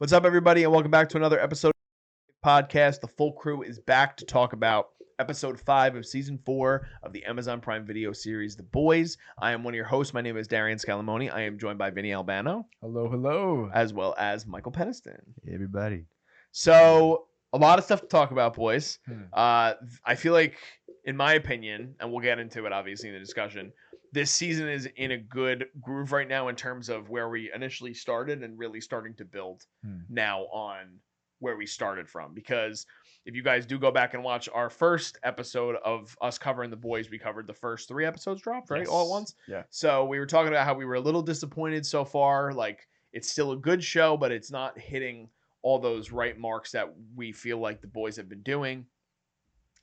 What's up, everybody, and welcome back to another episode of the podcast. The full crew is back to talk about episode 5 of season 4 of the Amazon Prime Video series, The Boys. I am one of your hosts. My name is Darian Scalamoni. I am joined by Vinny Albano. Hello, hello. As well as Michael Peniston. Hey, everybody. So, a lot of stuff to talk about, boys. I feel like, in my opinion, and we'll get into it, obviously, in the discussion, this season is in a good groove right now in terms of where we initially started and really starting to build now on where we started from. Because if you guys do go back and watch our first episode of us covering The Boys, we covered the first 3 episodes dropped, right? Yes. All at once? Yeah. So we were talking about how we were a little disappointed so far. Like, it's still a good show, but it's not hitting all those right marks that we feel like The Boys have been doing.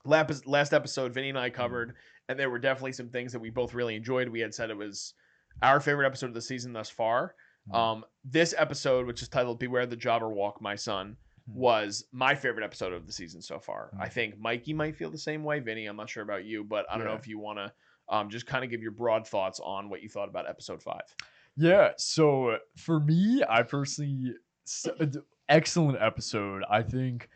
Last episode, Vinny and I covered, and there were definitely some things that we both really enjoyed. We had said it was our favorite episode of the season thus far. This episode, which is titled Beware the Jobber Walk, My Son, was my favorite episode of the season so far. I think Mikey might feel the same way. Vinny, I'm not sure about you, but I don't know if you want to just kind of give your broad thoughts on what you thought about episode 5. Yeah, so for me, I personally, excellent episode. I think,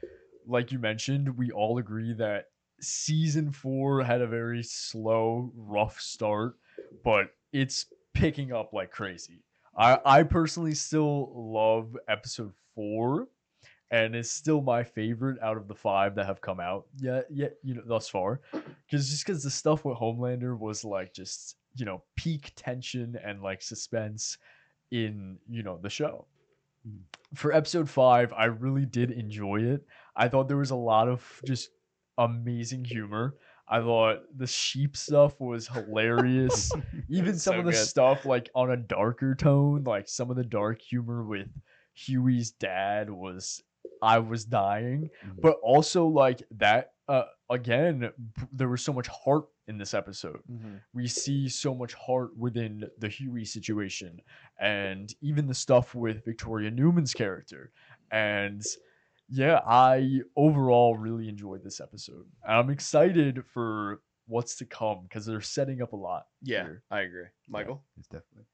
like you mentioned, we all agree that season 4 had a very slow, rough start, but it's picking up like crazy. I personally still love episode 4, and it's still my favorite out of the 5 that have come out yet thus far. Because the stuff with Homelander was like just, peak tension and like suspense in, the show. For episode 5, I really did enjoy it. I thought there was a lot of just amazing humor. I thought the sheep stuff was hilarious. Even some So of the good. stuff like on a darker tone, like some of the dark humor with Huey's dad I was dying. But also like that again, there was so much heart in this episode. We see so much heart within the Huey situation, and even the stuff with Victoria Neuman's character. And yeah, I overall really enjoyed this episode. And I'm excited for what's to come because they're setting up a lot. Yeah, here. I agree. Michael? It's definitely.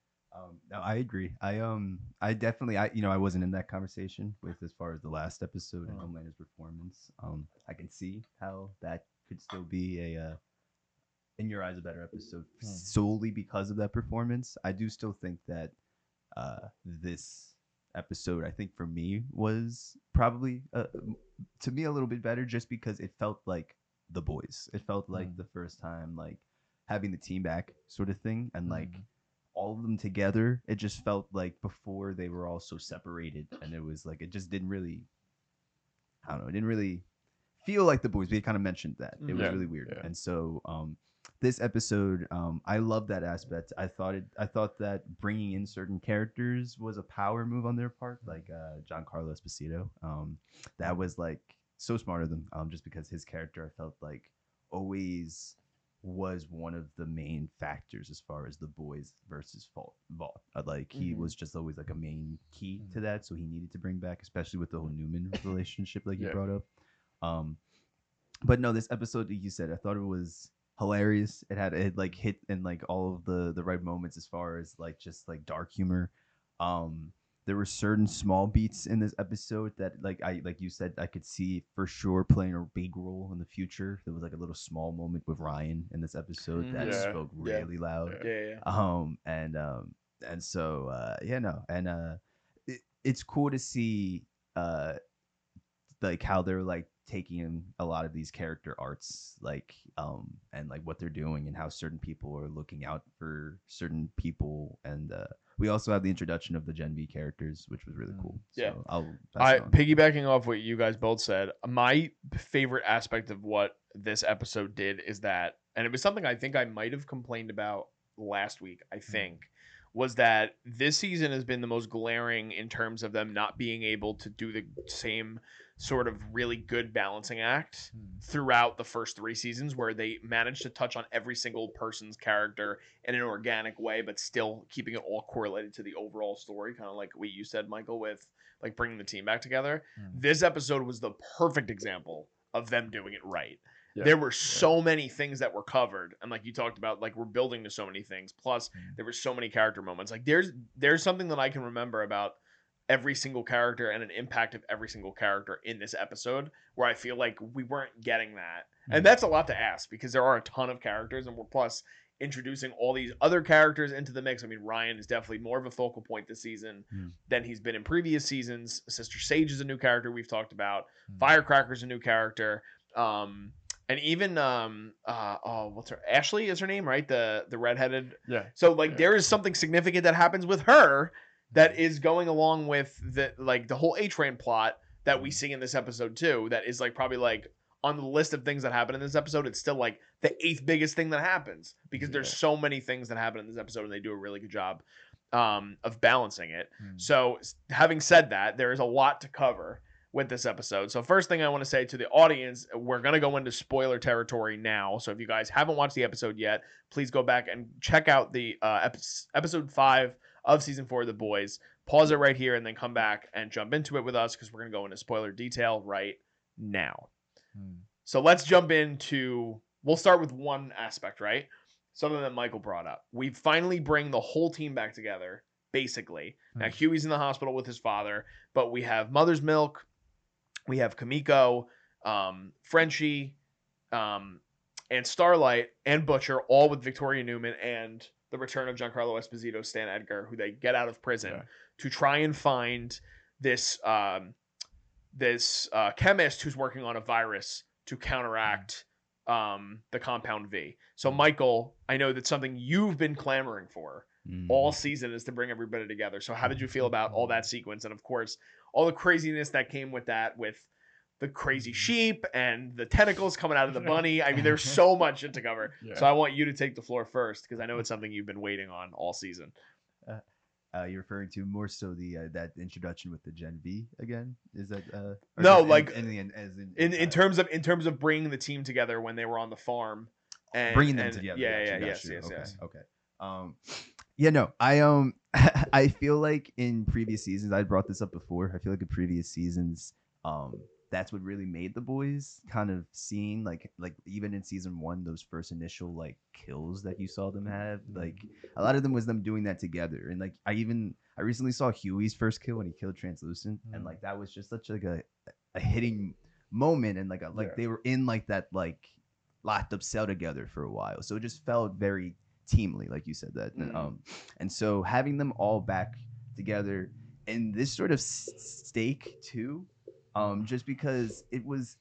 No, I agree. I definitely, I wasn't in that conversation with as far as the last episode and Homelander's performance. I can see how that could still be a, in your eyes, a better episode solely because of that performance. I do still think that this episode, I think for me, was probably to me a little bit better just because it felt like The Boys. It felt like the first time, like having the team back sort of thing, and like all of them together. It just felt like before they were all so separated, and it was like it just didn't really, I don't know, it didn't really feel like The Boys. We had kind of mentioned that it was really weird, and so this episode, I love that aspect. I thought that bringing in certain characters was a power move on their part, like Giancarlo Esposito. That was like so smart of them, just because his character, I felt like, always was one of the main factors as far as The Boys versus Vault. Like he was just always like a main key to that, so he needed to bring back, especially with the whole Newman relationship, like you brought up. But no, this episode, like you said, I thought it was hilarious. It like hit in like all of the right moments as far as like just like dark humor. There were certain small beats in this episode that like you said, I could see for sure playing a big role in the future. There was like a little small moment with Ryan in this episode that spoke really loud. And so it's cool to see like how they're like taking in a lot of these character arts, like and like what they're doing and how certain people are looking out for certain people. And we also have the introduction of the Gen V characters, which was really cool. So I'll piggybacking off what you guys both said, my favorite aspect of what this episode did is that, and it was something I think I might have complained about last week, was that this season has been the most glaring in terms of them not being able to do the same sort of really good balancing act throughout the first 3 seasons, where they managed to touch on every single person's character in an organic way, but still keeping it all correlated to the overall story, kind of like what you said, Michael, with like bringing the team back together. This episode was the perfect example of them doing it right. There were so many things that were covered, and like you talked about, like we're building to so many things. Plus, there were so many character moments. Like there's something that I can remember about every single character and an impact of every single character in this episode, where I feel like we weren't getting that. And that's a lot to ask because there are a ton of characters, and we're plus introducing all these other characters into the mix. I mean, Ryan is definitely more of a focal point this season than he's been in previous seasons. Sister Sage is a new character we've talked about. Firecracker's a new character. And even what's her Ashley is her name, right? The redheaded. Yeah. So like there is something significant that happens with her that is going along with the whole A-Train plot that we see in this episode too. That is like probably like on the list of things that happen in this episode, it's still like the 8th biggest thing that happens because there's so many things that happen in this episode and they do a really good job of balancing it. So having said that, there is a lot to cover with this episode. So first thing I want to say to the audience, we're going to go into spoiler territory now. So if you guys haven't watched the episode yet, please go back and check out the episode 5 of season 4 of The Boys. Pause it right here and then come back and jump into it with us because we're going to go into spoiler detail right now. So let's jump into, we'll start with one aspect, right? Something that Michael brought up. We finally bring the whole team back together, basically. Now, Huey's in the hospital with his father, but we have Mother's Milk, we have Kamiko, Frenchie, and Starlight, and Butcher, all with Victoria Neuman and the return of Giancarlo Esposito, Stan Edgar, who they get out of prison to try and find this chemist who's working on a virus to counteract the Compound V. So, Michael, I know that's something you've been clamoring for all season is to bring everybody together. So how did you feel about all that sequence? And, of course, all the craziness that came with that, with the crazy sheep and the tentacles coming out of the bunny. I mean, there's so much to cover. So I want you to take the floor first because I know it's something you've been waiting on all season. You're referring to more so the that introduction with the Gen V again? Is that no? Like in terms of bringing the team together when they were on the farm, and bringing them together. Yes. Okay. Yeah, no, I I feel like in previous seasons, I brought this up before. I feel like in previous seasons, that's what really made The Boys kind of seeing like even in season 1, those first initial like kills that you saw them have, like a lot of them was them doing that together. And like I recently saw Huey's first kill when he killed Translucent, and like that was just such like a hitting moment, and like they were in like that like locked up cell together for a while, so it just felt very teamly, like you said that. And so having them all back together in this sort of stake too, just because it was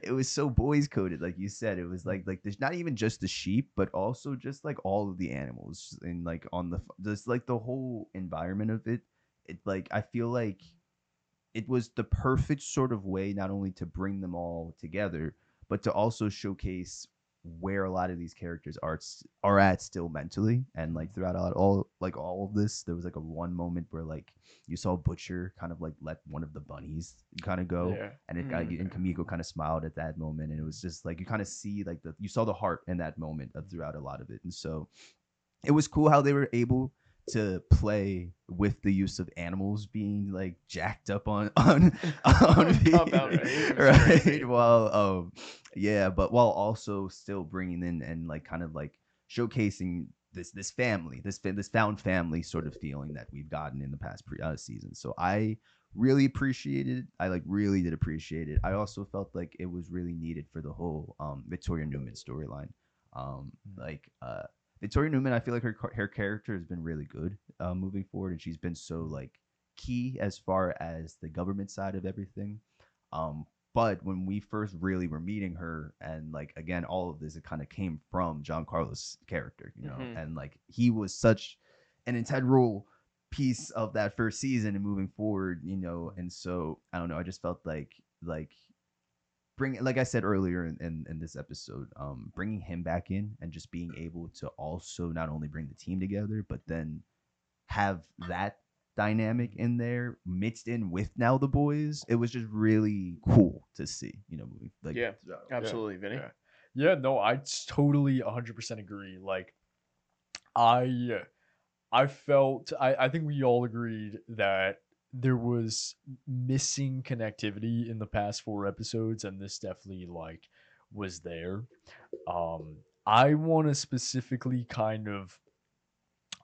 it was so boys coded, like you said. It was like there's not even just the sheep, but also just like all of the animals, and like on the just like the whole environment of it. It like I feel like it was the perfect sort of way not only to bring them all together, but to also showcase where a lot of these characters are at still mentally. And like throughout all of this, there was like a one moment where like you saw Butcher kind of like let one of the bunnies kind of go, and it got and Kamiko kind of smiled at that moment, and it was just like you kind of see like you saw the heart in that moment throughout a lot of it. And so it was cool how they were able to play with the use of animals being like jacked up on right? While but while also still bringing in and like kind of like showcasing this family, this found family sort of feeling that we've gotten in the past season. So I really appreciated it. I like really did appreciate it. I also felt like it was really needed for the whole Victoria Neuman storyline. Victoria Neuman, I feel like her character has been really good moving forward, and she's been so like key as far as the government side of everything. But when we first really were meeting her, and like again, all of this, it kind of came from Giancarlo's character, you know, and like he was such an integral piece of that first season and moving forward, you know. And so I don't know, I just felt like like I said earlier in this episode, bringing him back in and just being able to also not only bring the team together, but then have that dynamic in there mixed in with now the boys. It was just really cool to see, you know. Like, absolutely, Vinny. Yeah, no, I totally 100% agree. Like, I felt, I think we all agreed that there was missing connectivity in the past 4 episodes, and this definitely like was there. I want to specifically kind of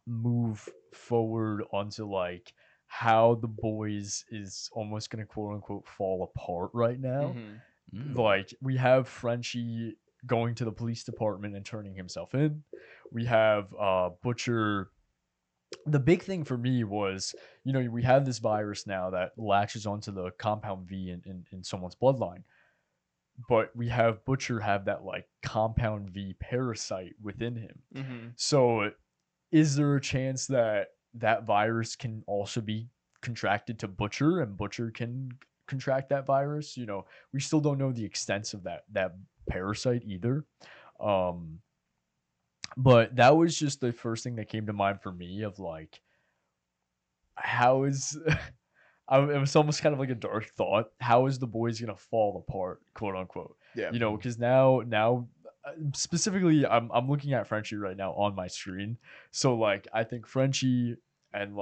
move forward onto like how the boys is almost gonna quote unquote fall apart right now. Like we have Frenchie going to the police department and turning himself in. We have Butcher. The big thing for me was, we have this virus now that latches onto the compound V in someone's bloodline, but we have Butcher have that like compound V parasite within him. So is there a chance that that virus can also be contracted to Butcher and Butcher can contract that virus? We still don't know the extent of that parasite either. But that was just the first thing that came to mind for me of like, how is it was almost kind of like a dark thought. How is the boys gonna fall apart, quote unquote? Yeah. Because now specifically, I'm looking at Frenchie right now on my screen. So like, I think Frenchie and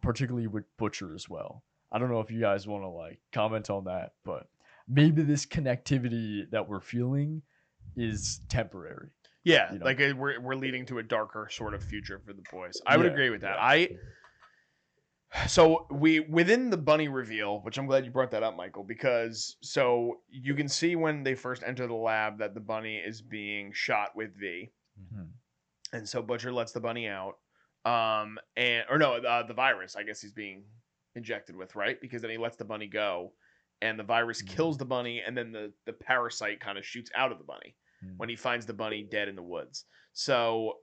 particularly with Butcher as well. I don't know if you guys want to like comment on that, but maybe this connectivity that we're feeling is temporary. Yeah, like we're leading to a darker sort of future for the boys. I would agree with that. So within the bunny reveal, which I'm glad you brought that up, Michael, because so you can see when they first enter the lab that the bunny is being shot with V, and so Butcher lets the bunny out, the virus, I guess he's being injected with, right? Because then he lets the bunny go, and the virus kills the bunny, and then the parasite kind of shoots out of the bunny when he finds the bunny dead in the woods. So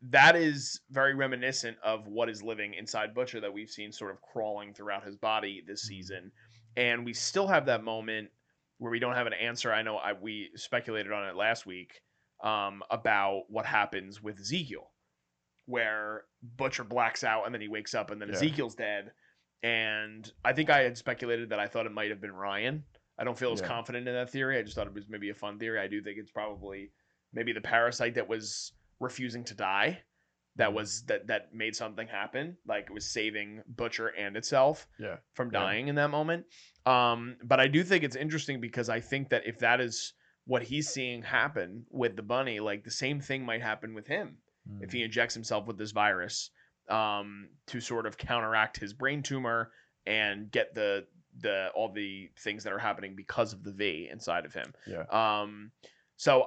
that is very reminiscent of what is living inside Butcher that we've seen sort of crawling throughout his body this season. And we still have that moment where we don't have an answer. I know we speculated on it last week about what happens with Ezekiel, where Butcher blacks out and then he wakes up and then Ezekiel's dead. And I think I had speculated that I thought it might have been Ryan. I don't feel as confident in that theory. I just thought it was maybe a fun theory. I do think it's probably maybe the parasite that was refusing to die that made something happen, like it was saving Butcher and itself from dying in that moment. But I do think it's interesting because I think that if that is what he's seeing happen with the bunny, like the same thing might happen with him if he injects himself with this virus to sort of counteract his brain tumor and get all the things that are happening because of the V inside of him. So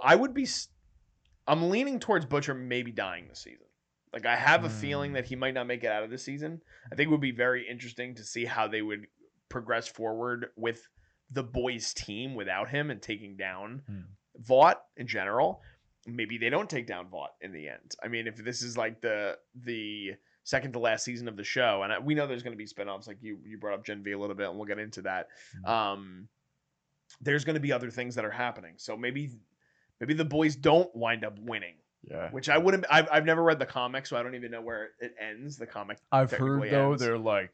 I'm leaning towards Butcher maybe dying this season. Like I have a feeling that he might not make it out of this season. I think it would be very interesting to see how they would progress forward with the boys team without him and taking down Vought in general. Maybe they don't take down Vought in the end. I mean, if this is like the second to last season of the show, and we know there's going to be spinoffs, like you brought up Gen V a little bit, and we'll get into that. There's going to be other things that are happening. So maybe the boys don't wind up winning. Which I wouldn't. I've never read the comic, so I don't even know where it ends. The comic. I've heard though ends. They're like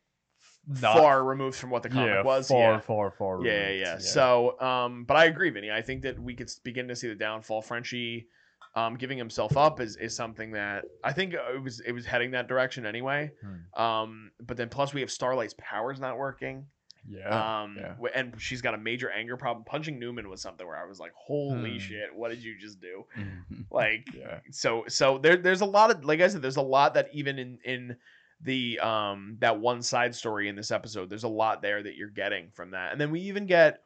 far removed from what the comic was. Far. Yeah. So, but I agree, Vinny. I think that we could begin to see the downfall. Frenchie, giving himself up is something that I think it was heading that direction anyway. But then plus we have Starlight's powers not working. And she's got a major anger problem. Punching Neuman was something where I was like, holy shit, what did you just do? Like, so there's a lot of, like I said, there's a lot that even in the that one side story in this episode, there's a lot there that you're getting from that. And then we even get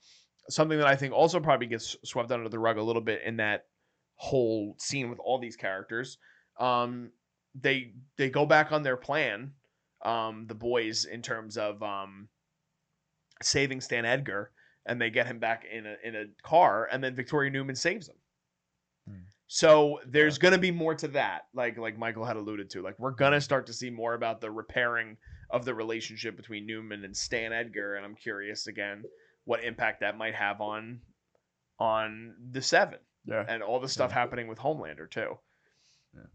something that I think also probably gets swept under the rug a little bit in that whole scene with all these characters. They go back on their plan, the boys, in terms of saving Stan Edgar, and they get him back in a car, and then Victoria Neuman saves him. So there's going to be more to that, like Michael had alluded to. Like, we're going to start to see more about the repairing of the relationship between Neuman and Stan Edgar, and I'm curious again what impact that might have on the Seven and all the stuff happening with Homelander too.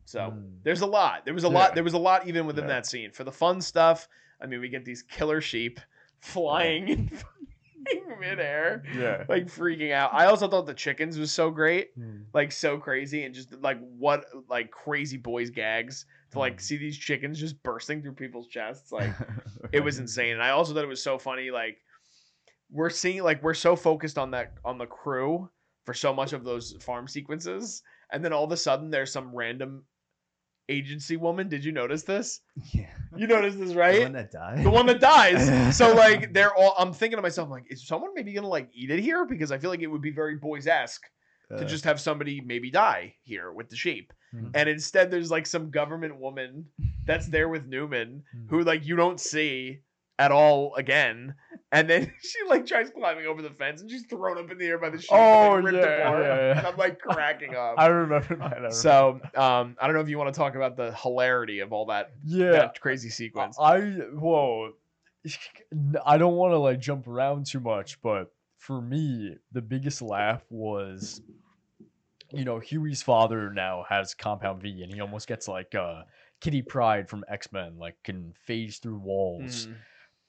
So there's a lot. There was a lot even within that scene. For the fun stuff, I mean, we get these killer sheep flying in midair, like freaking out. I also thought the chickens was so great, like so crazy, and just like what like crazy boys gags to like see these chickens just bursting through people's chests. Like it was insane. And I also thought it was so funny. Like we're so focused on the crew for so much of those farm sequences, and then all of a sudden there's some random agency woman. Did you notice this? Yeah. You noticed this, The right? one that died. The one that dies. So like they're all. I'm thinking to myself, like, is someone maybe gonna like eat it here? Because I feel like it would be very boys-esque to just have somebody maybe die here with the sheep. And instead, there's like some government woman that's there with Newman who like you don't see at all again. And then she like tries climbing over the fence and she's thrown up in the air by the sheep. Oh, and, like, ripped apart. yeah. And I'm like cracking up. I remember that. So I don't know if you want to talk about the hilarity of all that, that crazy sequence. I don't want to like jump around too much, but for me, the biggest laugh was, Huey's father now has Compound V, and he almost gets like Kitty Pryde from X-Men, like can phase through walls.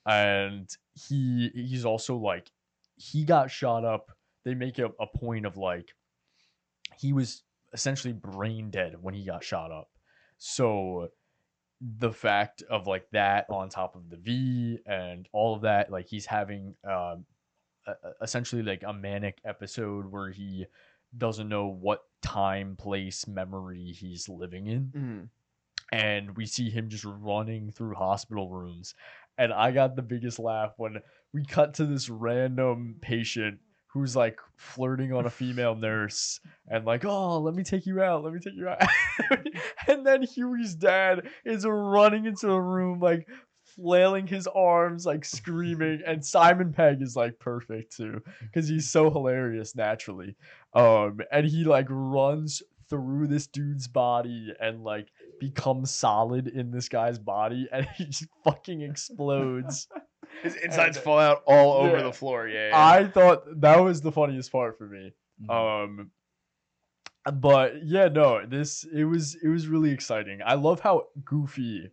And he's also like, he got shot up. They make a point of like, he was essentially brain dead when he got shot up. So the fact of like that on top of the V and all of that, like he's having essentially like a manic episode where he doesn't know what time, place, memory he's living in. And we see him just running through hospital rooms. And I got the biggest laugh when we cut to this random patient who's like flirting on a female nurse and like, oh, let me take you out. And then Huey's dad is running into the room, like flailing his arms, like screaming. And Simon Pegg is like perfect too, because he's so hilarious naturally. And he like runs through this dude's body and like becomes solid in this guy's body, and he just fucking explodes. His insides fall out all over the floor. Yeah. I thought that was the funniest part for me. But yeah, no, it was really exciting. I love how goofy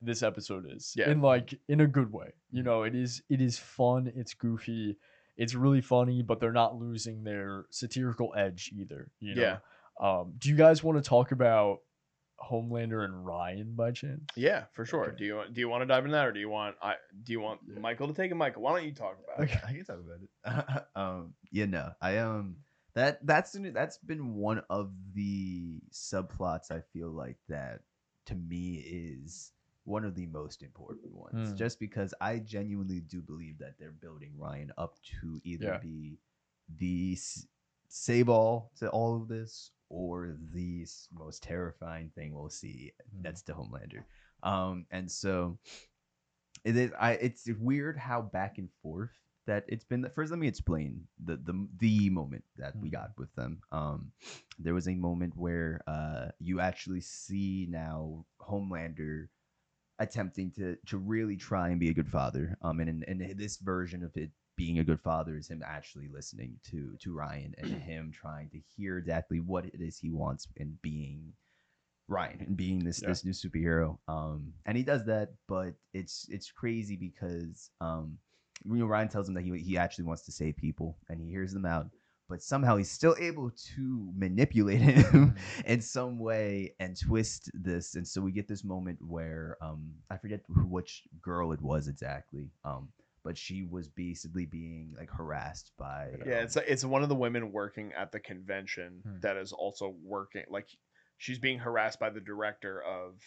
this episode is. Yeah. In a good way. It is fun, it's goofy, it's really funny, but they're not losing their satirical edge either. Yeah. Do you guys want to talk about Homelander and Ryan by chance? Yeah, for sure. Okay. Do you want to dive into that, or do you want Michael to take it? Michael, why don't you talk about it? Okay, I can talk about it. That's been one of the subplots I feel like that to me is one of the most important ones. Just because I genuinely do believe that they're building Ryan up to either be the save all to all of this, or the most terrifying thing we'll see next to Homelander. And so it is. It's weird how back and forth that it's been. First, let me explain the moment that we got with them. There was a moment where you actually see now Homelander attempting to really try and be a good father. And in this version of it, being a good father is him actually listening to Ryan and him trying to hear exactly what it is he wants in being Ryan and being this new superhero. And he does that, but it's crazy because Ryan tells him that he actually wants to save people, and he hears them out, but somehow he's still able to manipulate him in some way and twist this. And so we get this moment where I forget which girl it was exactly. But she was basically being like harassed by. Yeah, it's one of the women working at the convention that is also working. Like, she's being harassed by the director of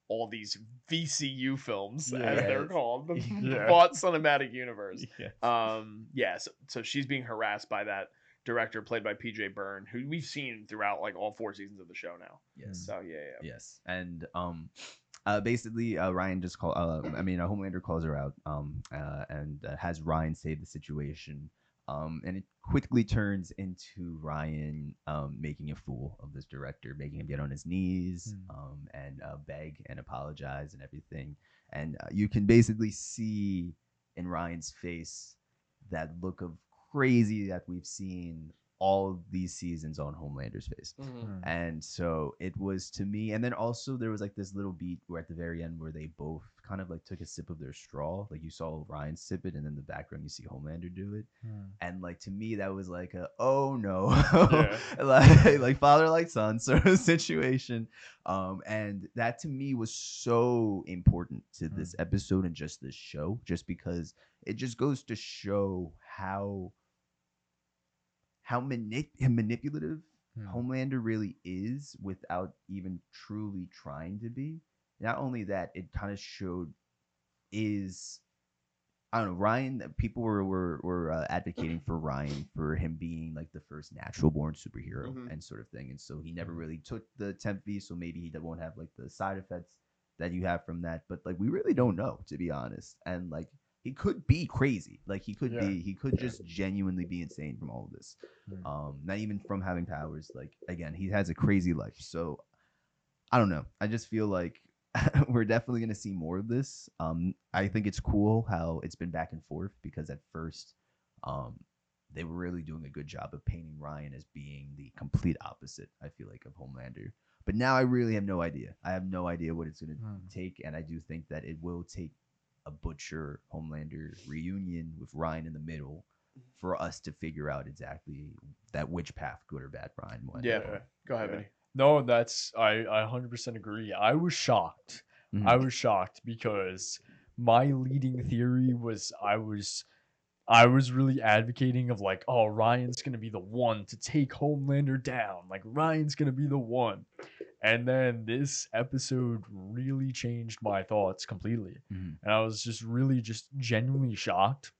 all these VCU films, as they're called, the Vought Cinematic Universe. So she's being harassed by that director played by PJ Byrne, who we've seen throughout like all 4 seasons of the show now. Yes. So Yes, and basically, Ryan just Homelander calls her out, and has Ryan save the situation. And it quickly turns into Ryan making a fool of this director, making him get on his knees, and beg and apologize and everything. And you can basically see in Ryan's face that look of crazy that we've seen all these seasons on Homelander's face. And so it was to me, and then also there was like this little beat where at the very end where they both kind of like took a sip of their straw, like you saw Ryan sip it and in the background you see Homelander do it. And like to me that was like a oh no, like father like son sort of situation. And that to me was so important to this episode and just this show, just because it just goes to show how manipulative Homelander really is without even truly trying to be. Not only that, it kind of showed is I don't know. Ryan, people were advocating for Ryan for him being like the first natural born superhero and sort of thing, and so he never really took the temp V, so maybe he won't have like the side effects that you have from that. But like we really don't know, to be honest. And like he could be crazy, like he could be, he could just genuinely be insane from all of this. Not even from having powers. Like again, he has a crazy life, so I don't know. I just feel like we're definitely going to see more of this. I think it's cool how it's been back and forth because at first, they were really doing a good job of painting Ryan as being the complete opposite, I feel like, of Homelander. But now I really have no idea. I have no idea what it's going to take, and I do think that it will take a Butcher Homelander reunion with Ryan in the middle for us to figure out exactly that which path, good or bad, Ryan went. Yeah, go ahead, Vinny. No, that's I 100% agree. I was shocked. I was shocked because my leading theory was I was really advocating of like, oh, Ryan's gonna be the one to take Homelander down. Like Ryan's gonna be the one. And then this episode really changed my thoughts completely. And I was just really just genuinely shocked.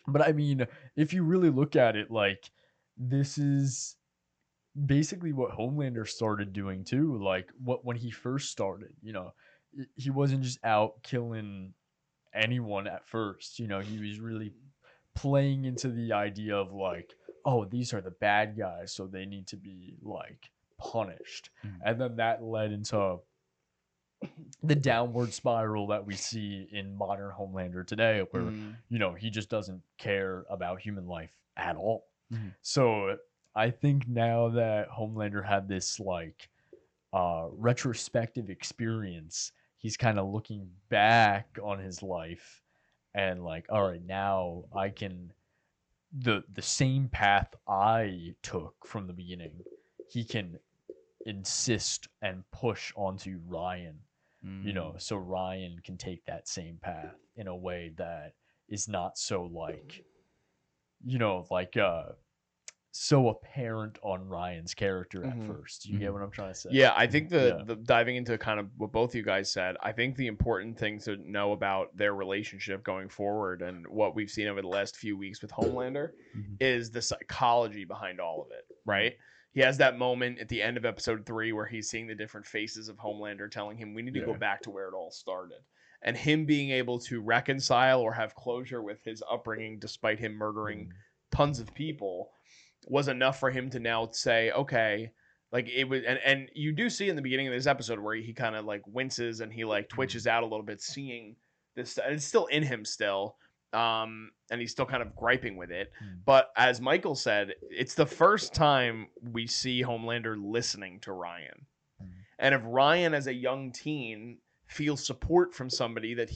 But I mean, if you really look at it, like this is basically what Homelander started doing too. Like when he first started, he wasn't just out killing anyone at first. He was really playing into the idea of like, oh, these are the bad guys, so they need to be like punished. And then that led into the downward spiral that we see in modern Homelander today, where he just doesn't care about human life at all. So I think now that Homelander had this like retrospective experience, he's kind of looking back on his life and like, all right, now I can the same path I took from the beginning, he can insist and push onto Ryan, so Ryan can take that same path in a way that is not so like, so apparent on Ryan's character at first. You get what I'm trying to say? Yeah, I think the diving into kind of what both you guys said, I think the important thing to know about their relationship going forward and what we've seen over the last few weeks with Homelander is the psychology behind all of it, right? He has that moment at the end of episode 3 where he's seeing the different faces of Homelander telling him we need to go back to where it all started. And him being able to reconcile or have closure with his upbringing despite him murdering tons of people was enough for him to now say, okay, like it was, and you do see in the beginning of this episode where he kind of like winces and he like twitches out a little bit, seeing this, and it's still in him still, and he's still kind of griping with it. But as Michael said, it's the first time we see Homelander listening to Ryan, and if Ryan as a young teen feels support from somebody that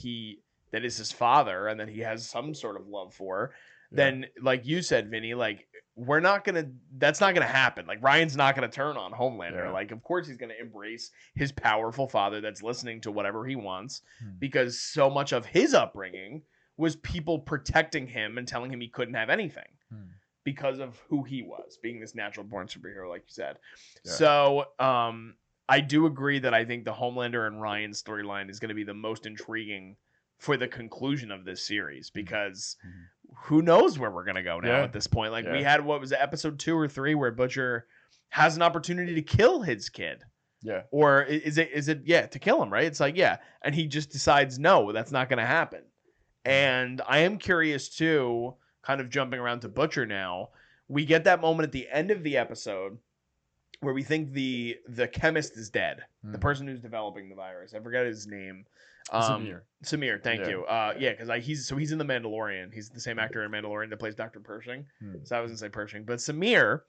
is his father and that he has some sort of love for, then like you said, Vinny, like that's not gonna happen. Like Ryan's not gonna turn on Homelander. Like of course he's gonna embrace his powerful father that's listening to whatever he wants, because so much of his upbringing was people protecting him and telling him he couldn't have anything because of who he was, being this natural born superhero, like you said. So I do agree that I think the Homelander and Ryan storyline is going to be the most intriguing for the conclusion of this series, because who knows where we're going to go now at this point. Like we had, what was it, episode 2 or 3 where Butcher has an opportunity to kill his kid. Or is it to kill him, right? It's like, and he just decides, no, that's not going to happen. And I am curious too, kind of jumping around to Butcher now. We get that moment at the end of the episode where we think the chemist is dead. The person who's developing the virus. I forget his name. Samir, thank you. Because he's in The Mandalorian. He's the same actor in Mandalorian that plays Dr. Pershing. So I was gonna say Pershing, but Samir,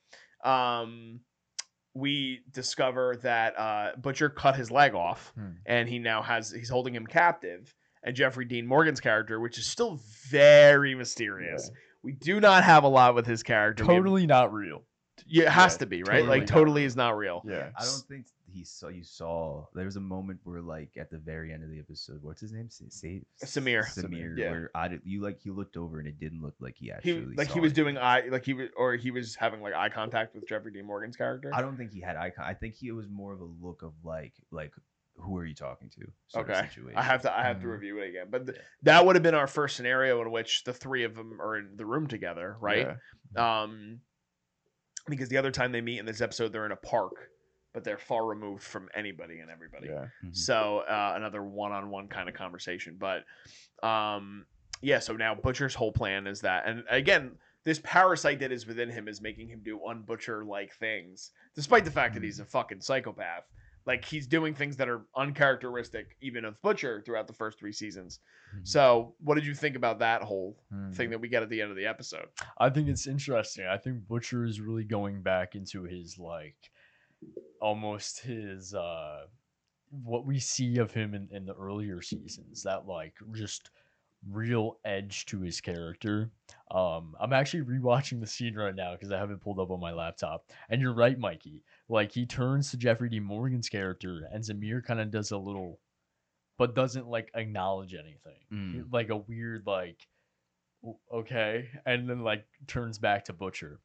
we discover that Butcher cut his leg off, and he's holding him captive. And Jeffrey Dean Morgan's character, which is still very mysterious. We do not have a lot with his character. Totally not real. Yeah, it has Yeah, to be, right? totally Like not totally real. is not real. Yeah. I don't think you saw. There was a moment where, like, at the very end of the episode, what's his name? Samir. Samir. Yeah. Where he looked over and it didn't look like he He actually like saw he was it. doing he was having like eye contact with Jeffrey D. Morgan's character. I don't think he had icon. I think it was more of a look of like who are you talking to sort of Okay, situation. I have to Mhm. review it again, but Yeah. that would have been our first scenario in which the three of them are in the room together, right? Yeah. Because the other time they meet in this episode, they're in a park, but they're far removed from anybody and everybody. Yeah. Mhm. So another one-on-one kind of conversation, but yeah. So now Butcher's whole plan is that, and again, this parasite that is within him is making him do unbutcher-like things, despite the fact that he's a fucking psychopath. Like he's doing things that are uncharacteristic even of Butcher throughout the first 3 seasons. Mhm. So, what did you think about that whole Mhm. thing that we get at the end of the episode? I think it's interesting. I think Butcher is really going back into his like almost his what we see of him in the earlier seasons, that like just real edge to his character. I'm actually rewatching the scene right now because I have it pulled up on my laptop. And you're right, Mikey. Like he turns to Jeffrey D. Morgan's character and Zamir kind of does a little but doesn't like acknowledge anything. Like a weird like okay, and then like turns back to Butcher.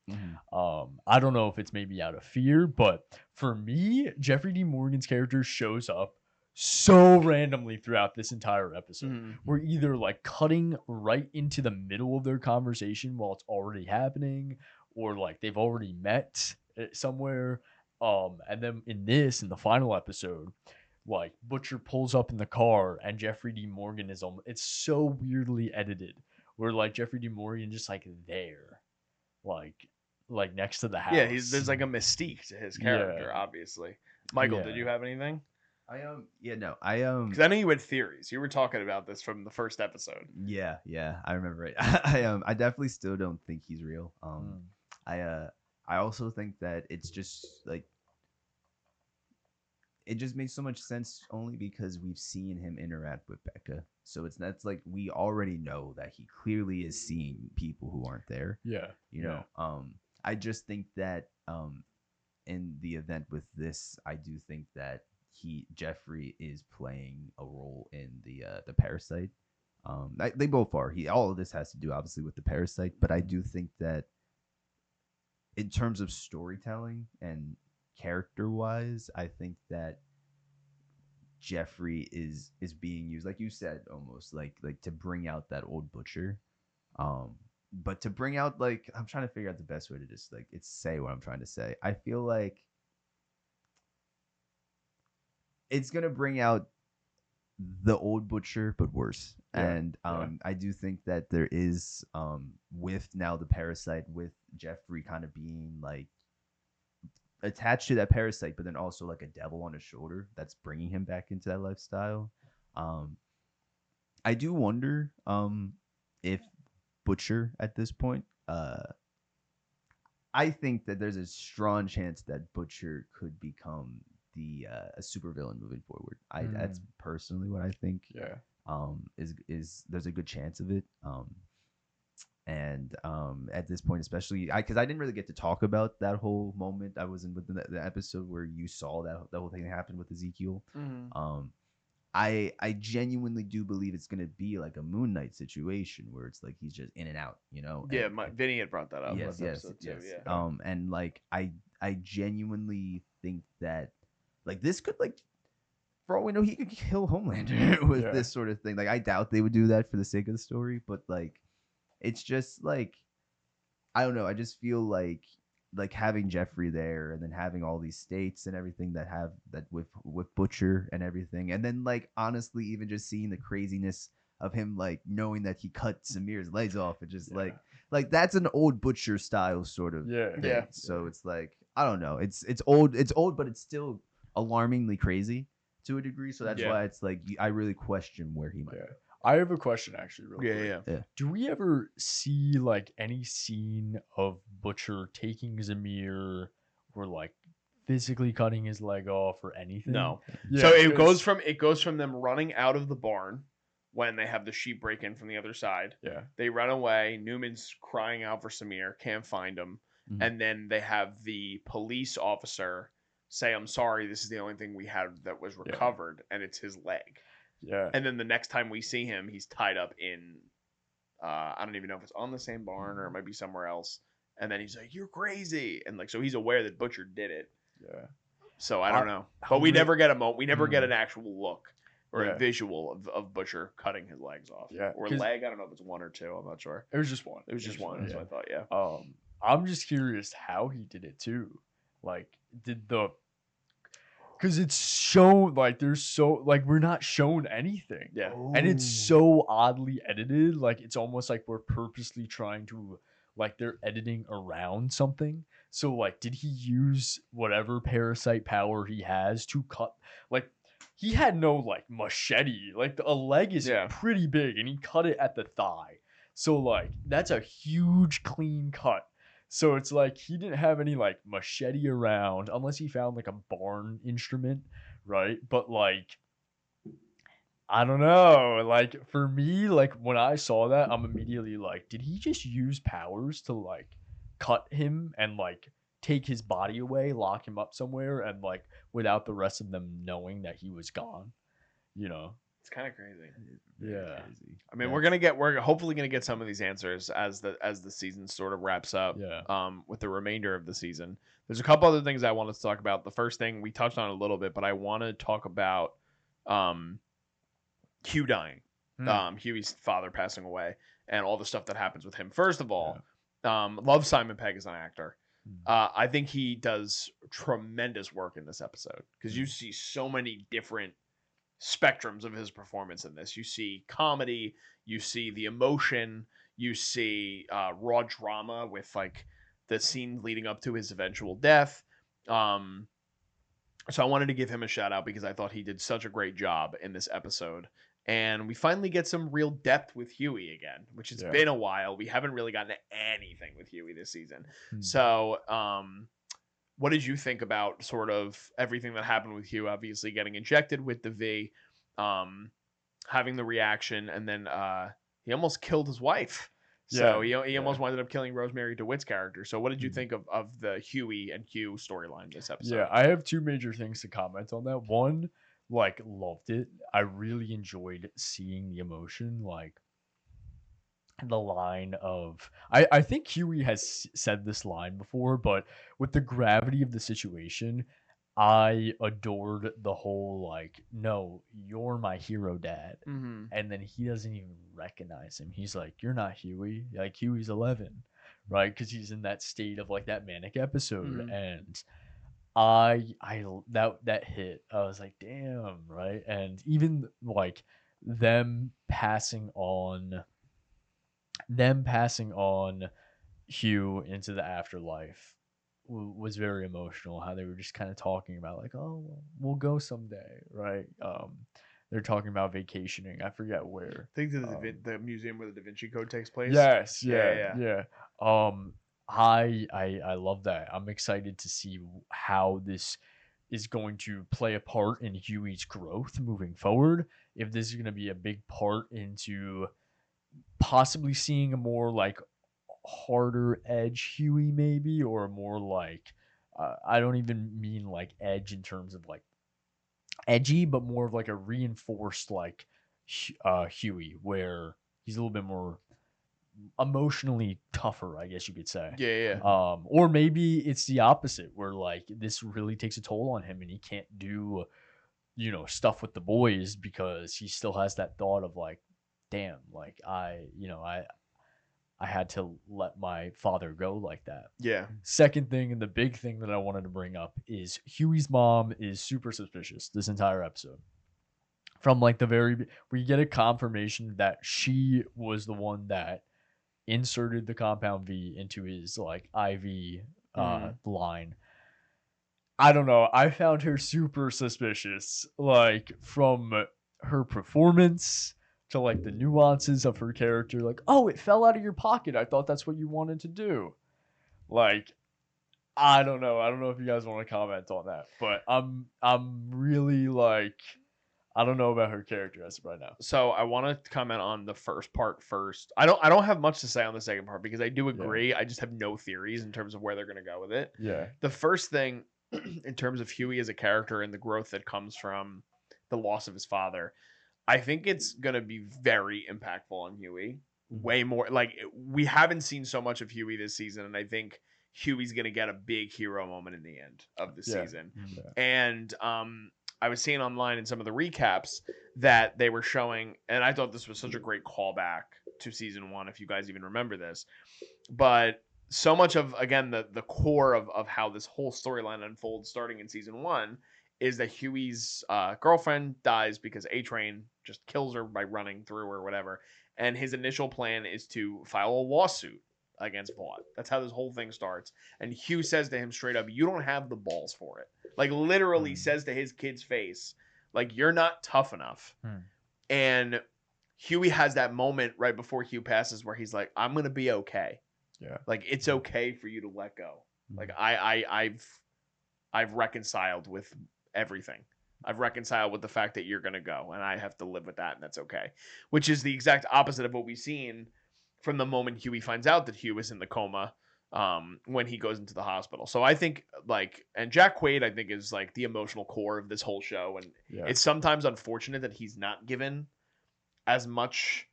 I don't know if it's maybe out of fear, but for me, Jeffrey D. Morgan's character shows up so randomly throughout this entire episode. Mhm. We're either like cutting right into the middle of their conversation while it's already happening, or like they've already met somewhere. And then in the final episode, like Butcher pulls up in the car and Jeffrey D. Morgan is on. It's so weirdly edited where like Jeffrey D. Morgan just like there, like next to the house. Yeah, there's like a mystique to his character, Yeah. obviously. Michael, Yeah. did you have anything? I Because I know you had theories. You were talking about this from the first episode. yeah, I remember it. I definitely still don't think he's real. I also think that it's just like it just makes so much sense only because we've seen him interact with Becca. So that's like we already know that he clearly is seeing people who aren't there. Yeah. You know. I just think that in the event with this, I do think that Jeffrey is playing a role in the parasite. They both are. All of this has to do obviously with the parasite, but I do think that in terms of storytelling and character wise, I think that Jeffrey is being used, like you said, almost like to bring out that old Butcher. But to bring out, like, I'm trying to figure out the best way to just like say what I'm trying to say. I feel like it's gonna bring out the old Butcher, but worse. Yeah, And I do think that there is with now the parasite, with Jeffrey kind of being like attached to that parasite, but then also like a devil on his shoulder that's bringing him back into that lifestyle. I do wonder if Butcher at this point, I think that there's a strong chance that Butcher could become a supervillain moving forward. That's personally what I think. Yeah. Is there's a good chance of it. And at this point, especially because I didn't really get to talk about that whole moment. I was in with the episode where you saw that whole thing that happened with Ezekiel. I genuinely do believe it's gonna be like a Moon Knight situation where it's like he's just in and out, you know. Yeah, and, Vinny had brought that up. yes, last episode yes. too, yeah. And like I genuinely think that like this could like for all we know he could kill Homelander with this sort of thing. Like I doubt they would do that for the sake of the story, but like it's just like I don't know. I just feel like having Jeffrey there and then having all these states and everything that have that with Butcher and everything, and then like honestly even just seeing the craziness of him like knowing that he cut Samir's legs off and just like that's an old Butcher style sort of thing. So it's like I don't know. It's old, but it's still alarmingly crazy to a degree. So that's why it's like I really question where he might. I have a question actually real quick. Yeah. Do we ever see like any scene of Butcher taking Zamir or like physically cutting his leg off or anything? No. Yeah, So it goes from them running out of the barn when they have the sheep break in from the other side. Yeah. They run away. Newman's crying out for Samir, can't find him. and then they have the police officer say, "I'm sorry, this is the only thing we had that was recovered," and it's his leg. Yeah. And then the next time we see him, he's tied up in, I don't even know if it's on the same barn or it might be somewhere else. And then he's like, "You're crazy," and like so he's aware that Butcher did it. Yeah. So I don't know, how but we re- never get we never get an actual look or Yeah. a visual of Butcher cutting his legs off. Yeah, Or 'cause- leg. I don't know if it's one or two. I'm not sure. It was just one. It was just one. That's what I thought. Yeah. I'm just curious how he did it too. Like, because it's shown like there's so like we're not shown anything. Yeah. And it's so oddly edited. Like it's almost like we're purposely trying to like they're editing around something. So like, did he use whatever parasite power he has to cut? Like, he had no like machete. Like a leg is pretty big, and he cut it at the thigh. So like that's a huge clean cut. So it's like he didn't have any like machete around unless he found like a barn instrument, right? But like I don't know. Like for me, like when I saw that, I'm immediately like, did he just use powers to like cut him and like take his body away, lock him up somewhere, and like without the rest of them knowing that he was gone? You know? It's kind of crazy. Yeah. Crazy. I mean, we're hopefully gonna get some of these answers as the season sort of wraps up. Yeah. With the remainder of the season, there's a couple other things I wanted to talk about. The first thing we touched on a little bit, but I want to talk about Hugh dying, Huey's father passing away, and all the stuff that happens with him. First of all, love Simon Pegg as an actor. I think he does tremendous work in this episode because you see so many different spectrums of his performance in this. You see comedy, you see the emotion, you see raw drama with like the scene leading up to his eventual death. So I wanted to give him a shout out because I thought he did such a great job in this episode. And we finally get some real depth with Huey again, which has been a while. We haven't really gotten anything with Huey this season. So what did you think about sort of everything that happened with Hugh? Obviously getting injected with the V, having the reaction, and then he almost killed his wife. So he almost ended up killing Rosemary DeWitt's character. So what did you think of the Huey and Hugh storyline this episode? Yeah, I have two major things to comment on that. One, like, loved it. I really enjoyed seeing the emotion, like the line of I think Huey has said this line before, but with the gravity of the situation, I adored the whole like, no, you're my hero, Dad. Mm-hmm. And then he doesn't even recognize him. He's like, you're not Huey. Like Huey's 11, right? Because he's in that state of like that manic episode. And that hit. I was like, damn, right? And even like them passing on Hugh into the afterlife was very emotional. How they were just kind of talking about like, oh, we'll go someday, right? They're talking about vacationing. I forget where. I think the museum where the Da Vinci Code takes place. Yes, yeah. I love that. I'm excited to see how this is going to play a part in Huey's growth moving forward. If this is going to be a big part into possibly seeing a more like harder edge Huey maybe, or more like I don't even mean like edge in terms of like edgy, but more of like a reinforced like Huey, where he's a little bit more emotionally tougher, I guess you could say. Yeah. Or maybe it's the opposite, where like this really takes a toll on him and he can't do, stuff with the boys because he still has that thought of like, damn, like I had to let my father go like that. Yeah. Second thing, and the big thing that I wanted to bring up, is Huey's mom is super suspicious this entire episode. From like we get a confirmation that she was the one that inserted the compound V into his like IV line. I don't know. I found her super suspicious, like from her performance to like the nuances of her character. Like, oh, it fell out of your pocket. I thought that's what you wanted to do. Like, I don't know. I don't know if you guys want to comment on that, but I'm really like, I don't know about her character as of right now. So I want to comment on the first part first. I don't have much to say on the second part because I do agree. I just have no theories in terms of where they're going to go with it. Yeah. The first thing in terms of Huey as a character and the growth that comes from the loss of his father, I think it's going to be very impactful on Huey. Way more like we haven't seen so much of Huey this season, and I think Huey's going to get a big hero moment in the end of the season. Yeah. And I was seeing online in some of the recaps that they were showing, and I thought this was such a great callback to season 1, if you guys even remember this. But so much of, again, the core of how this whole storyline unfolds starting in season 1 is that Huey's girlfriend dies because A-Train just kills her by running through or whatever. And his initial plan is to file a lawsuit against Vought. That's how this whole thing starts. And Hugh says to him straight up, "You don't have the balls for it." Like literally says to his kid's face, like, "You're not tough enough." And Huey has that moment right before Hugh passes where he's like, "I'm gonna be okay. Yeah. Like it's okay for you to let go. Like I've reconciled with everything. I've reconciled with the fact that you're gonna go, and I have to live with that, and that's okay." Which is the exact opposite of what we've seen from the moment Huey finds out that Hugh is in the coma, when he goes into the hospital. So I think and Jack Quaid, I think, is like the emotional core of this whole show. And it's sometimes unfortunate that he's not given as much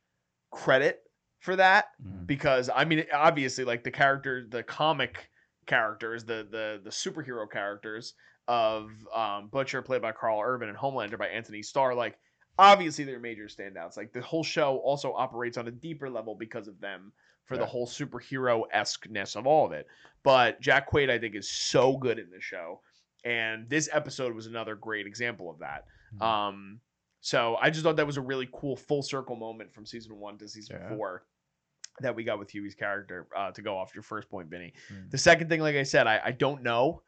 credit for that, because I mean, obviously like the comic characters, the superhero characters of Butcher played by Carl Urban and Homelander by Anthony Starr, like obviously they're major standouts. Like the whole show also operates on a deeper level because of them for the whole superhero-esque-ness of all of it. But Jack Quaid, I think, is so good in this show. And this episode was another great example of that. So I just thought that was a really cool full circle moment from season 1 to season 4 that we got with Huey's character, to go off your first point, Vinny. The second thing, like I said, I don't know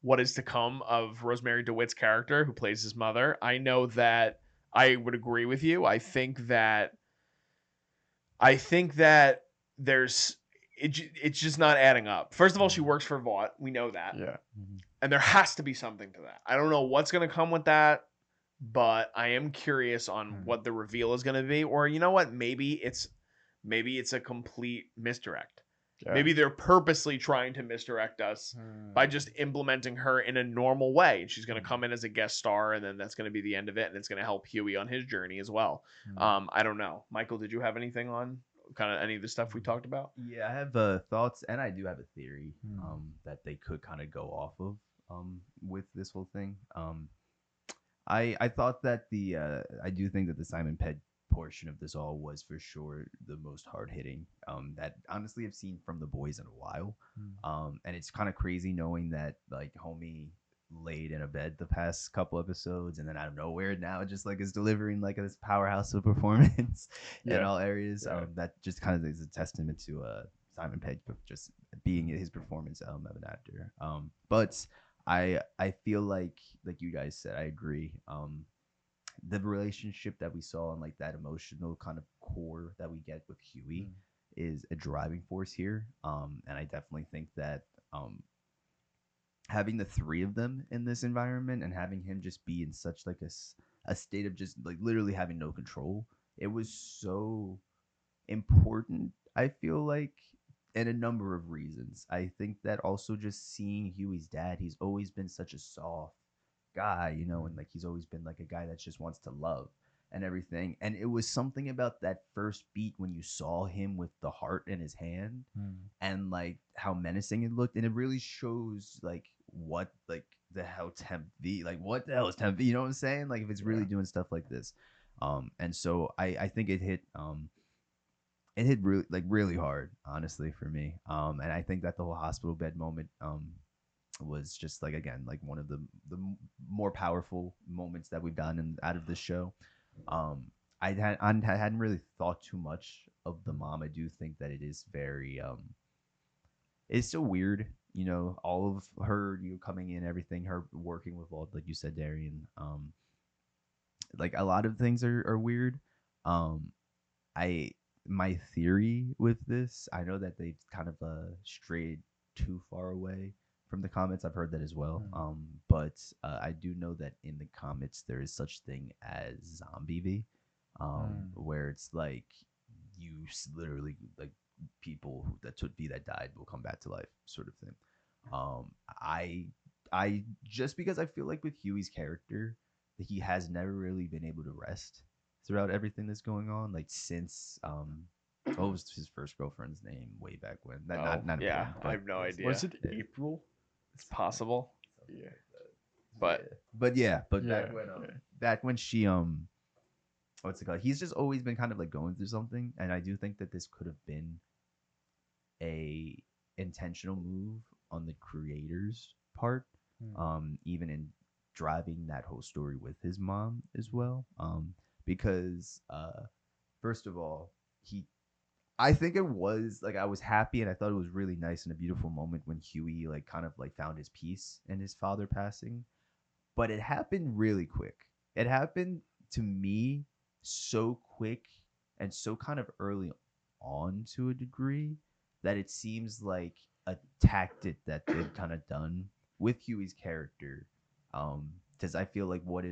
what is to come of Rosemary DeWitt's character who plays his mother. I know that I would agree with you. I think that there's it's just not adding up. First of all, she works for Vought. We know that. Yeah. And there has to be something to that. I don't know what's going to come with that, but I am curious on what the reveal is going to be. Or you know what? Maybe it's a complete misdirect. Yeah. Maybe they're purposely trying to misdirect us by just implementing her in a normal way. She's going to come in as a guest star, and then that's going to be the end of it, and it's going to help Huey on his journey as well. I don't know. Michael, did you have anything on kind of any of the stuff we talked about? Yeah, I have thoughts, and I do have a theory that they could kind of go off of with this whole thing. I thought that I do think that the Simon Pegg portion of this all was for sure the most hard hitting that honestly I've seen from the boys in a while. And it's kind of crazy knowing that like homie laid in a bed the past couple episodes, and then out of nowhere now just like is delivering like this powerhouse of performance in all areas. That just kind of is a testament to Simon Pegg just being his performance of an actor. But I feel like you guys said, I agree. The relationship that we saw and like that emotional kind of core that we get with Huey is a driving force here. And I definitely think that having the three of them in this environment and having him just be in such like a state of just like literally having no control, it was so important, I feel like, in a number of reasons. I think that also just seeing Huey's dad, he's always been such a soft guy, you know, and like he's always been like a guy that just wants to love and everything. And it was something about that first beat when you saw him with the heart in his hand and like how menacing it looked, and it really shows like what like the hell Temp V, like what the hell is Temp V, you know what I'm saying, like if it's really doing stuff like this. And so I think it hit really like really hard, honestly, for me. And I think that the whole hospital bed moment was just like, again, like one of the more powerful moments that we've done out of this show. I hadn't really thought too much of the mom. I do think that it is very it's so weird, you know, all of her, you know, coming in, everything, her working with all, like you said, Darian. Like a lot of things are weird. My theory with this, I know that they've kind of strayed too far away from the comics. I've heard that as well. But I do know that in the comics there is such thing as zombie V, where it's like literally like people that took V that died will come back to life, sort of thing. I just because I feel like with Huey's character, that he has never really been able to rest throughout everything that's going on, like since what was his first girlfriend's name way back when? Not yeah, important, I have no idea. Was it Yeah. April? It's possible. Yeah. But back when she what's it called? He's just always been kind of like going through something, and I do think that this could have been a intentional move on the creator's part, even in driving that whole story with his mom as well, because first of all, I think it was like I was happy and I thought it was really nice and a beautiful moment when Huey like kind of like found his peace in his father passing, but it happened really quick. It happened to me so quick and so kind of early on to a degree that it seems like a tactic that they've kind of done with Huey's character, because I feel like what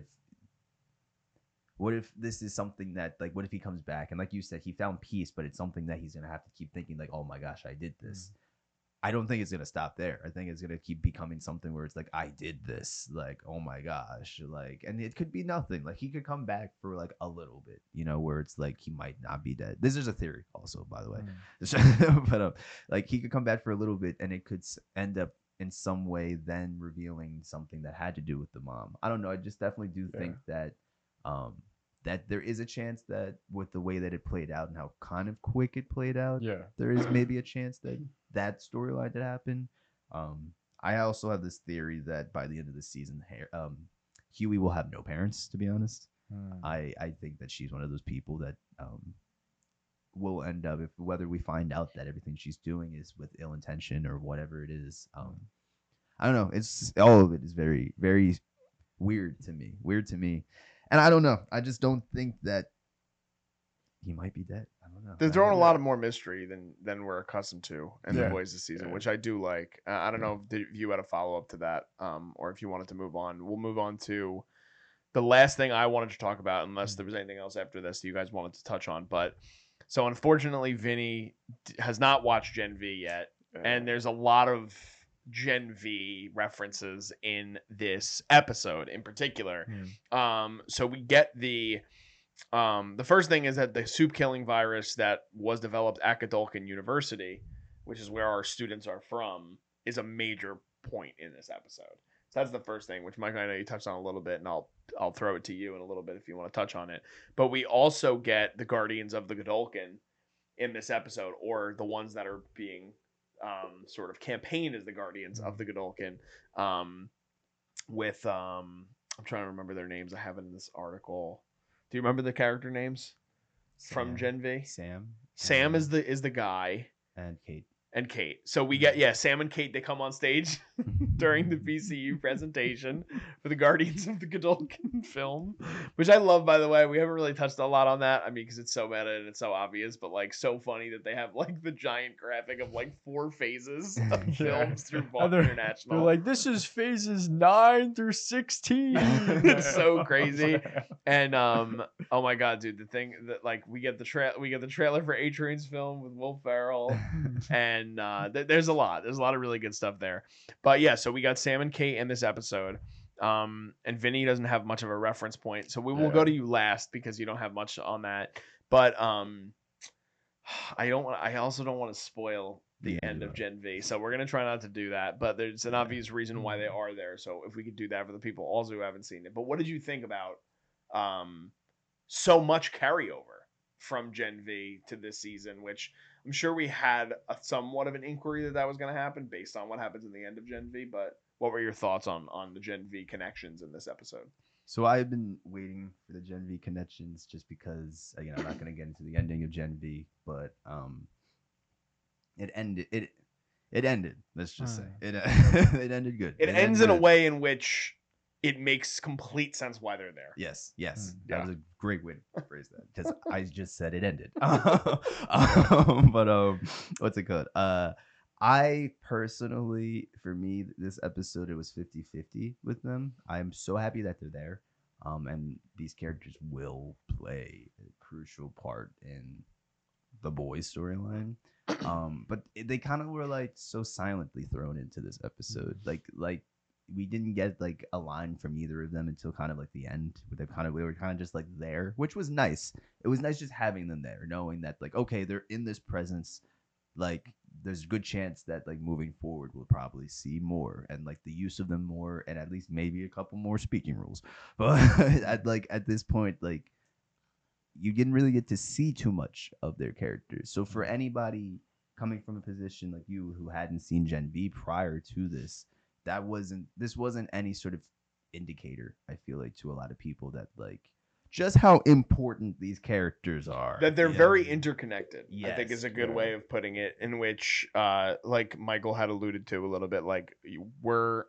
if this is something that like what if he comes back and like you said he found peace, but it's something that he's gonna have to keep thinking like, oh my gosh, I did this. I don't think it's gonna stop there. I think it's gonna keep becoming something where it's like, I did this, like, oh my gosh, like, and it could be nothing. Like he could come back for like a little bit, where it's like he might not be dead. This is a theory, also, by the way, but like he could come back for a little bit, and it could end up in some way then revealing something that had to do with the mom. I don't know. I just definitely do think that that there is a chance that with the way that it played out and how kind of quick it played out, there is maybe a chance that that storyline did happen. I also have this theory that by the end of the season, Huey will have no parents, to be honest. I think that she's one of those people that will end up, whether we find out that everything she's doing is with ill intention or whatever it is. I don't know. It's all of it is very, very weird to me. And I don't know. I just don't think that he might be dead. I don't know. They're throwing a lot of more mystery than we're accustomed to in the boys this season, which I do like. I don't know if you had a follow up to that, or if you wanted to move on. We'll move on to the last thing I wanted to talk about, unless there was anything else after this that you guys wanted to touch on. But so unfortunately, Vinny has not watched Gen V yet, and there's a lot of Gen V references in this episode in particular. So we get the first thing is that the soup killing virus that was developed at Godolphin University, which is where our students are from, is a major point in this episode. So that's the first thing, which Mike, I know you touched on a little bit, and I'll throw it to you in a little bit if you want to touch on it. But we also get the Guardians of the Godolphin in this episode, or the ones that are being sort of campaigned as the Guardians of the Godolphin, with I'm trying to remember their names. I have it in this article. Do you remember the character names from Gen V? Sam is the guy, and Kate. So we get Sam and Kate. They come on stage during the VCU presentation for the Guardians of the Godolphin film, which I love, by the way. We haven't really touched a lot on that. I mean, because it's so meta and it's so obvious, but like so funny that they have like the giant graphic of like 4 phases of films through Vault International. They're like, this is phases 9 through 16. It's so crazy. And oh my god, dude, the thing that like we get the trailer for A-Train's film with Will Ferrell, and there's a lot of really good stuff there. But yeah, so we got Sam and Kate in this episode, and Vinny doesn't have much of a reference point, so we will go to you last because you don't have much on that. But I also don't want to spoil the end of Gen V, so we're gonna try not to do that. But there's an obvious reason why they are there, so if we could do that for the people also who haven't seen it. But what did you think about so much carryover from Gen V to this season, which I'm sure we had somewhat of an inquiry that was going to happen based on what happens in the end of Gen V, but what were your thoughts on the Gen V connections in this episode? So I've been waiting for the Gen V connections just because, again, I'm not going to get into the ending of Gen V, but it ended. Let's just say it ended good. It ends in a way in which it makes complete sense why they're there. Yes. That was a great way to phrase that, because I just said it ended. But what's it called? I personally, for me, this episode, it was 50-50 with them. I'm so happy that they're there. And these characters will play a crucial part in the boys storyline. But they kind of were like so silently thrown into this episode. Like we didn't get like a line from either of them until kind of like the end. We were kind of just like there, which was nice. It was nice just having them there, knowing that like okay, they're in this presence. Like there's a good chance that like moving forward we'll probably see more and like the use of them more and at least maybe a couple more speaking rules. But at this point, like you didn't really get to see too much of their characters. So for anybody coming from a position like you who hadn't seen Gen V prior to this wasn't any sort of indicator, I feel like, to a lot of people that like just how important these characters are. That they're you know? very interconnected. I think Yes, is a good yeah. way of putting it, in which like Michael had alluded to a little bit, like we're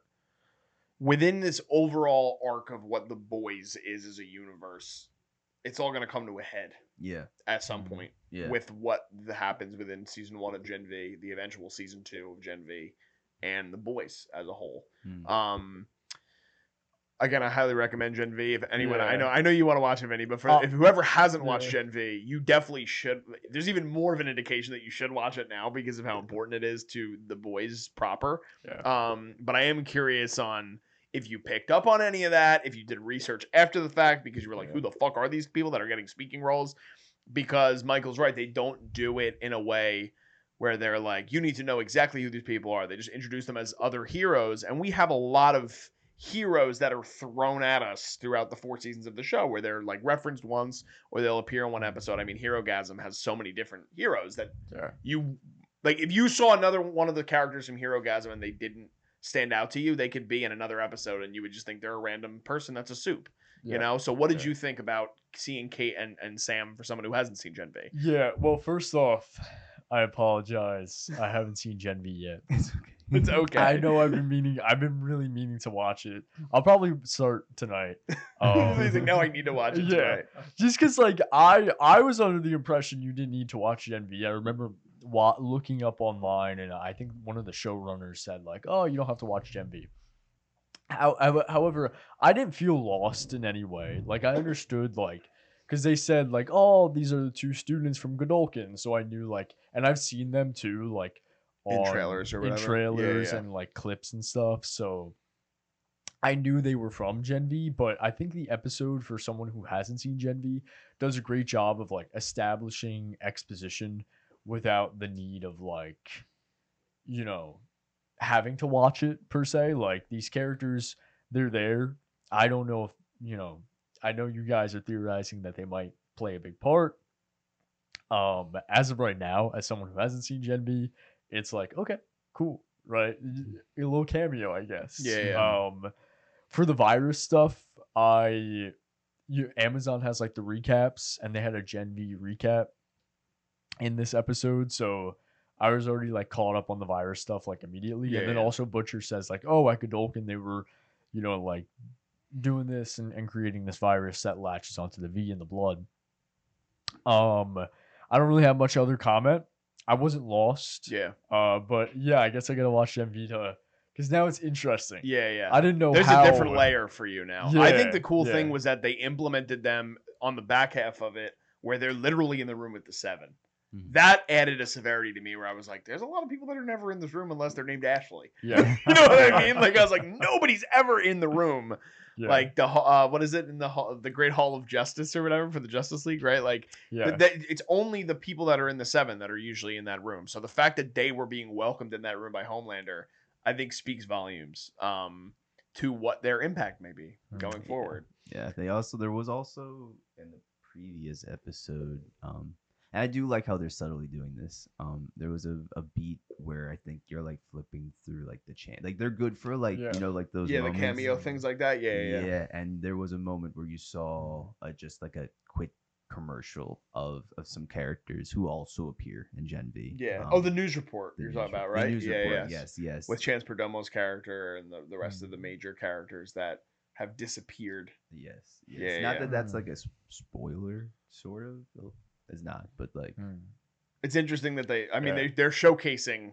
within this overall arc of what the boys is as a universe. It's all going to come to a head Yeah. at some point Yeah. with what happens within season 1 of Gen V, the eventual season 2 of Gen V, and the boys as a whole. Again, I highly recommend Gen V. If anyone, Yeah. I know you want to watch it, Vinny, but for if whoever hasn't watched Yeah. Gen V, you definitely should. There's even more of an indication that you should watch it now because of how important it is to the boys proper. Yeah. But I am curious on if you picked up on any of that, if you did research after the fact because you were like, who the fuck are these people that are getting speaking roles? Because Michael's right, they don't do it in a way where they're like, you need to know exactly who these people are. They just introduce them as other heroes, and we have a lot of heroes that are thrown at us throughout the 4 seasons of the show where they're like referenced once or they'll appear in one episode. I mean, Herogasm has so many different heroes that you like. If you saw another one of the characters from Herogasm and they didn't stand out to you, they could be in another episode and you would just think they're a random person that's a soup. You know? So what did you think about seeing Kate and Sam for someone who hasn't seen Gen V? Yeah, well, first off, I apologize. I haven't seen Gen V yet. It's okay. It's okay. I know I've been really meaning to watch it. I'll probably start tonight. He's like, now I need to watch it tonight. Just because like I was under the impression you didn't need to watch Gen V. I remember looking up online, and I think one of the showrunners said like, oh, you don't have to watch Gen V. However, I didn't feel lost in any way. Like I understood like because they said like, oh, these are the 2 students from Godolkin, so I knew like, and I've seen them too, like in trailers or whatever. In trailers and like clips and stuff. So I knew they were from Gen V, but I think the episode for someone who hasn't seen Gen V does a great job of like establishing exposition without the need of like, you know, having to watch it per se. Like these characters, they're there. I don't know if, you know, I know you guys are theorizing that they might play a big part. As of right now, as someone who hasn't seen Gen V, it's like, okay, cool, right? A little cameo, I guess. Yeah. For the virus stuff, Amazon has like the recaps, and they had a Gen V recap in this episode, so I was already like caught up on the virus stuff like immediately. And then also Butcher says like, oh, at Godolkin they were, you know, like doing this and creating this virus that latches onto the V in the blood. I don't really have much other comment. I wasn't lost. Yeah. But yeah, I guess I gotta watch Gen V because now it's interesting. Yeah. I didn't know There's how... a different layer for you now. Yeah, I think the cool thing was that they implemented them on the back half of it where they're literally in the room with the 7. Mm-hmm. That added a severity to me where I was like, there's a lot of people that are never in this room unless they're named Ashley. Yeah. You know what I mean? Like, I was like, nobody's ever in the room. Yeah. Like the what is it in the Great Hall of Justice or whatever for the Justice League, right? Like, it's only the people that are in the 7 that are usually in that room. So the fact that they were being welcomed in that room by Homelander, I think speaks volumes to what their impact may be going forward. Yeah, there was also in the previous episode, and I do like how they're subtly doing this. There was a beat where I think you're like flipping through like the chant, like they're good for like you know like those the moments. cameo things like that. Yeah. And there was a moment where you saw just like a quick commercial of some characters who also appear in Gen V. Yeah. The news report you're talking about, right? The news report. Yes. With Chance Perdomo's character and the rest of the major characters that have disappeared. Yes. Not that that's like a spoiler, sort of. It's not, but like it's interesting that they're showcasing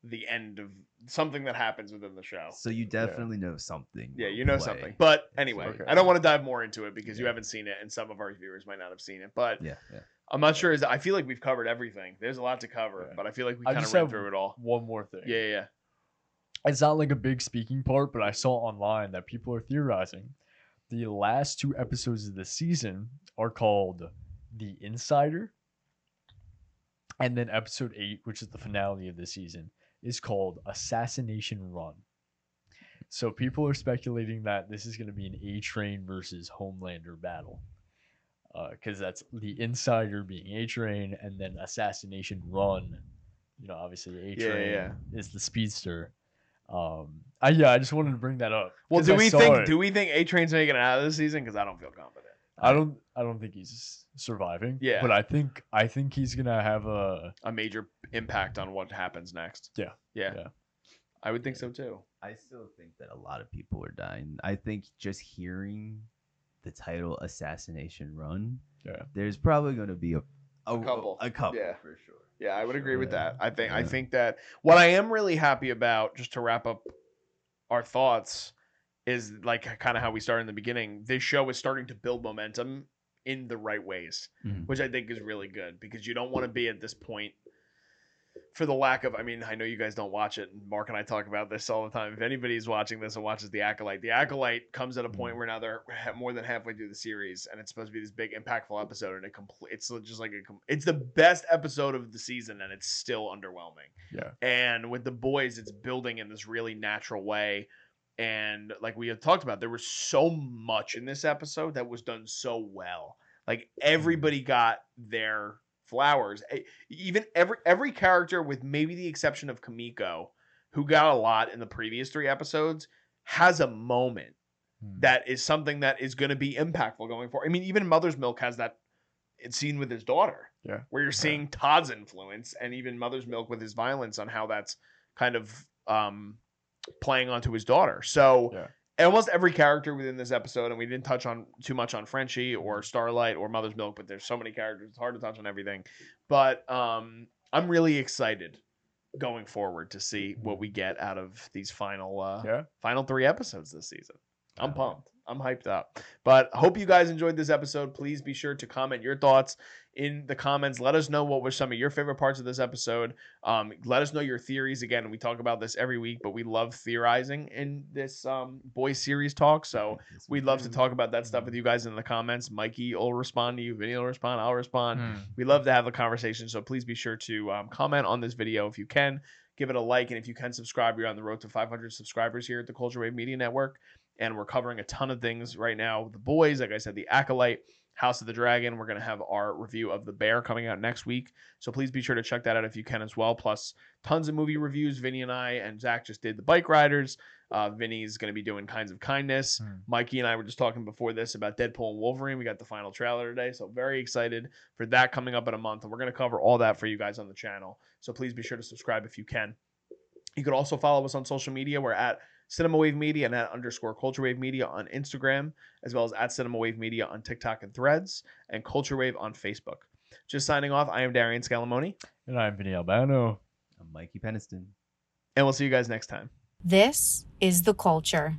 the end of something that happens within the show. So you definitely know something. Yeah, will you know play. something. But anyway, Okay. I don't want to dive more into it because you haven't seen it and some of our viewers might not have seen it. But Yeah. I'm not sure. I feel like we've covered everything. There's a lot to cover, but I feel like we I kind of just ran have through it all. one more thing. Yeah. It's not like a big speaking part, but I saw online that people are theorizing the last 2 episodes of the season are called The Insider. And then episode 8, which is the finale of the season, is called Assassination Run. So people are speculating that this is going to be an A-Train versus Homelander battle. Because that's the Insider being A-Train, and then Assassination Run. You know, obviously A-Train is the speedster. I just wanted to bring that up. Well, 'cause do I we saw think it. do we think A-Train's making it out of this season? Because I don't feel confident. I don't think he's surviving. Yeah. But I think he's gonna have a major impact on what happens next. Yeah. I would think so too. I still think that a lot of people are dying. I think just hearing the title Assassination Run, there's probably going to be a couple for sure. Yeah, I would agree with that. I Yeah. think that what I am really happy about, just to wrap up our thoughts, is like kind of how we started in the beginning. This show is starting to build momentum in the right ways, which I think is really good because you don't want to be at this point for the lack of, I mean, I know you guys don't watch it, and Mark and I talk about this all the time. If anybody's watching this and watches The Acolyte comes at a point where now they're more than halfway through the series, and it's supposed to be this big, impactful episode, and it's just like it's the best episode of the season, and it's still underwhelming. Yeah. And with The Boys, it's building in this really natural way. And like we had talked about, there was so much in this episode that was done so well. Like everybody got their flowers. Even every character, with maybe the exception of Kamiko, who got a lot in the previous 3 episodes, has a moment that is something that is going to be impactful going forward. I mean, even Mother's Milk has that scene with his daughter, where you're seeing Todd's influence, and even Mother's Milk with his violence on how that's kind of playing onto his daughter. So almost every character within this episode, and we didn't touch on too much on Frenchie or Starlight or Mother's Milk, but there's so many characters, it's hard to touch on everything. But I'm really excited going forward to see what we get out of these final 3 episodes this season. I'm pumped. I'm hyped up. But hope you guys enjoyed this episode. Please be sure to comment your thoughts in the comments. Let us know what were some of your favorite parts of this episode. Let us know your theories. Again, we talk about this every week, but we love theorizing in this Boys series talk. So we'd love to talk about that stuff with you guys in the comments. Mikey will respond to you. Vinny will respond. I'll respond. We love to have a conversation. So please be sure to comment on this video if you can. Give it a like. And if you can subscribe, you're on the road to 500 subscribers here at the Culture Wave Media Network. And we're covering a ton of things right now. The Boys, like I said, The Acolyte, House of the Dragon. We're going to have our review of The Bear coming out next week. So please be sure to check that out if you can as well. Plus, tons of movie reviews. Vinny and I and Zach just did The Bike Riders. Vinny's going to be doing Kinds of Kindness. Mikey and I were just talking before this about Deadpool and Wolverine. We got the final trailer today. So very excited for that coming up in a month. And we're going to cover all that for you guys on the channel. So please be sure to subscribe if you can. You could also follow us on social media. We're at Cinema Wave Media and at _Culture Wave Media on Instagram, as well as at Cinema Wave Media on TikTok and Threads, and Culture Wave on Facebook. Just signing off, I am Darian Scalamoni. And I'm Vinny Albano. I'm Mikey Peniston. And we'll see you guys next time. This is The Culture.